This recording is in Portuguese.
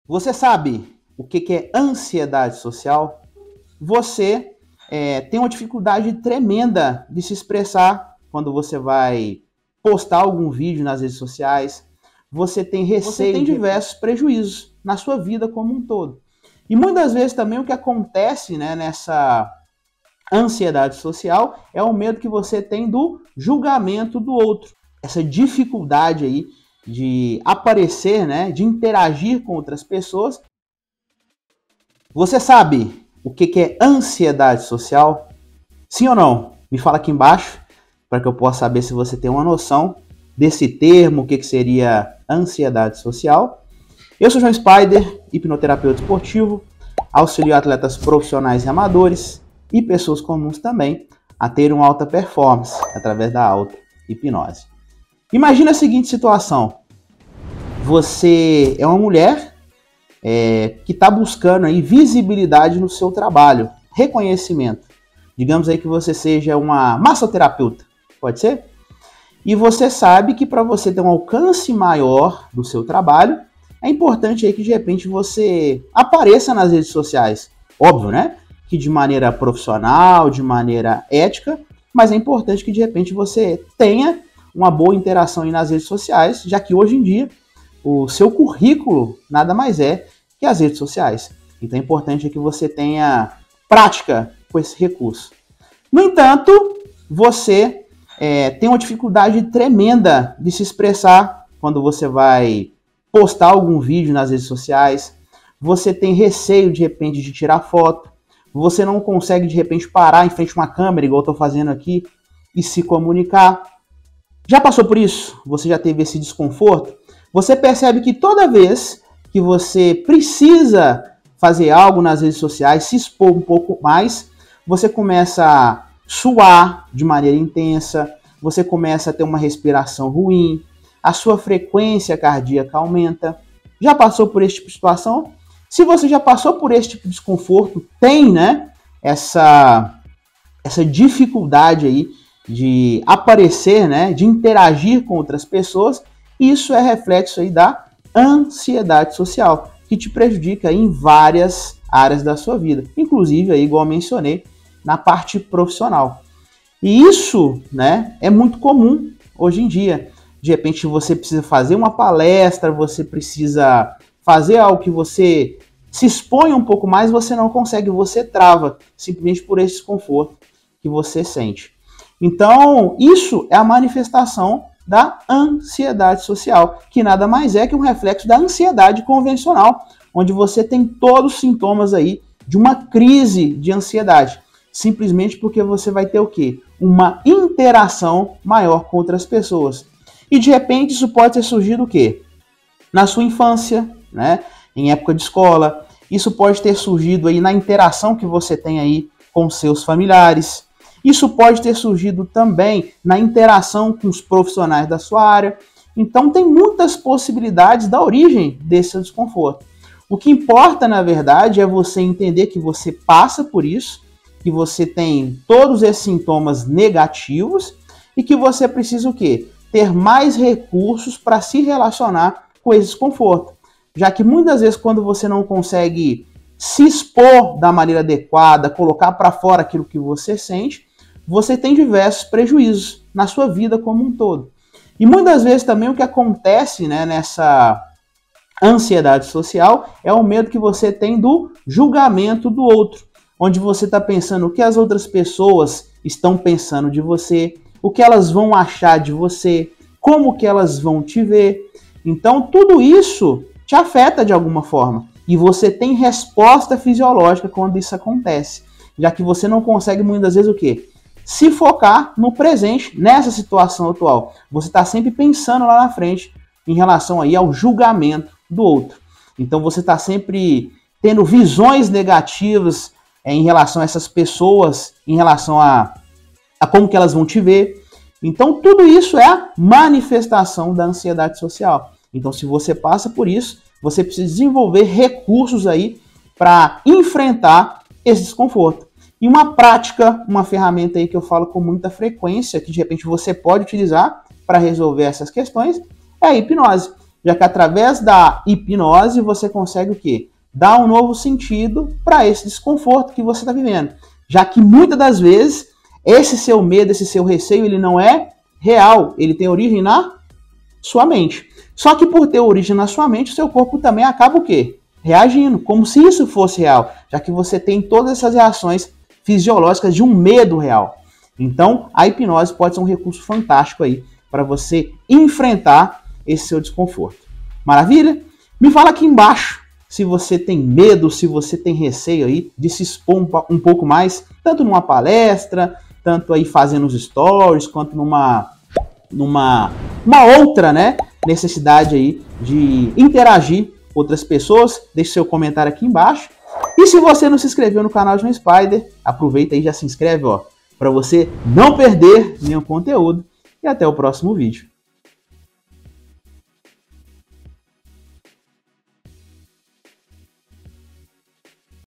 Você sabe o que é ansiedade social? Você tem uma dificuldade tremenda de se expressar quando você vai postar algum vídeo nas redes sociais. Você tem receio, tem diversos prejuízos na sua vida como um todo. E muitas vezes também o que acontece, né, nessa ansiedade social é o medo que você tem do julgamento do outro. Essa dificuldade aí de aparecer, né, de interagir com outras pessoas. Você sabe o que é ansiedade social? Sim ou não? Me fala aqui embaixo para que eu possa saber se você tem uma noção desse termo, o que seria ansiedade social. Eu sou João Spider, hipnoterapeuta esportivo, auxilio atletas profissionais e amadores e pessoas comuns também a ter uma alta performance através da auto-hipnose. Imagina a seguinte situação. Você é uma mulher que está buscando aí visibilidade no seu trabalho, reconhecimento. Digamos aí que você seja uma massoterapeuta, pode ser? E você sabe que para você ter um alcance maior do seu trabalho, é importante aí que de repente você apareça nas redes sociais. Óbvio, né? Que de maneira profissional, de maneira ética, mas é importante que de repente você tenha uma boa interação aí nas redes sociais, já que hoje em dia o seu currículo nada mais é que as redes sociais. Então é importante que você tenha prática com esse recurso. No entanto, você tem uma dificuldade tremenda de se expressar quando você vai postar algum vídeo nas redes sociais. Você tem receio de repente de tirar foto. Você não consegue de repente parar em frente a uma câmera, igual eu estou fazendo aqui, e se comunicar. Já passou por isso? Você já teve esse desconforto? Você percebe que toda vez que você precisa fazer algo nas redes sociais, se expor um pouco mais, você começa a suar de maneira intensa, você começa a ter uma respiração ruim, a sua frequência cardíaca aumenta. Já passou por esse tipo de situação? Se você já passou por esse tipo de desconforto, tem, né, essa dificuldade aí de aparecer, né, de interagir com outras pessoas, isso é reflexo aí da ansiedade social, que te prejudica em várias áreas da sua vida, inclusive aí, igual eu mencionei, na parte profissional. E isso, né, é muito comum hoje em dia. De repente você precisa fazer uma palestra, você precisa fazer algo que você se expõe um pouco mais, você não consegue, você trava, simplesmente por esse desconforto que você sente. Então, isso é a manifestação da ansiedade social, que nada mais é que um reflexo da ansiedade convencional, onde você tem todos os sintomas aí de uma crise de ansiedade, simplesmente porque você vai ter o quê? Uma interação maior com outras pessoas. E de repente isso pode ter surgido o quê? Na sua infância, né? Em época de escola, isso pode ter surgido aí na interação que você tem aí com seus familiares. Isso pode ter surgido também na interação com os profissionais da sua área. Então tem muitas possibilidades da origem desse desconforto. O que importa, na verdade, é você entender que você passa por isso, que você tem todos esses sintomas negativos e que você precisa o quê? Ter mais recursos para se relacionar com esse desconforto. Já que muitas vezes quando você não consegue se expor da maneira adequada, colocar para fora aquilo que você sente, você tem diversos prejuízos na sua vida como um todo. E muitas vezes também o que acontece, né, nessa ansiedade social é o medo que você tem do julgamento do outro, onde você está pensando o que as outras pessoas estão pensando de você, o que elas vão achar de você, como que elas vão te ver. Então tudo isso te afeta de alguma forma e você tem resposta fisiológica quando isso acontece, já que você não consegue muitas vezes o quê? Se focar no presente, nessa situação atual. Você está sempre pensando lá na frente em relação aí ao julgamento do outro. Então você está sempre tendo visões negativas em relação a essas pessoas, em relação a como que elas vão te ver. Então tudo isso é a manifestação da ansiedade social. Então se você passa por isso, você precisa desenvolver recursos aí para enfrentar esse desconforto. E uma prática, uma ferramenta aí que eu falo com muita frequência, que de repente você pode utilizar para resolver essas questões, é a hipnose. já que através da hipnose você consegue o quê? Dar um novo sentido para esse desconforto que você está vivendo. Já que muitas das vezes esse seu medo, esse seu receio, ele não é real, ele tem origem na sua mente. Só que por ter origem na sua mente, o seu corpo também acaba o quê? Reagindo, como se isso fosse real, já que você tem todas essas reações fisiológicas de um medo real. Então, a hipnose pode ser um recurso fantástico aí para você enfrentar esse seu desconforto. Maravilha? Me fala aqui embaixo se você tem medo, se você tem receio aí de se expor um pouco mais, tanto numa palestra, tanto aí fazendo os stories, quanto numa outra, né, necessidade aí de interagir com outras pessoas. Deixe seu comentário aqui embaixo. E se você não se inscreveu no canal João Spider, aproveita aí e já se inscreve, ó, para você não perder nenhum conteúdo. E até o próximo vídeo.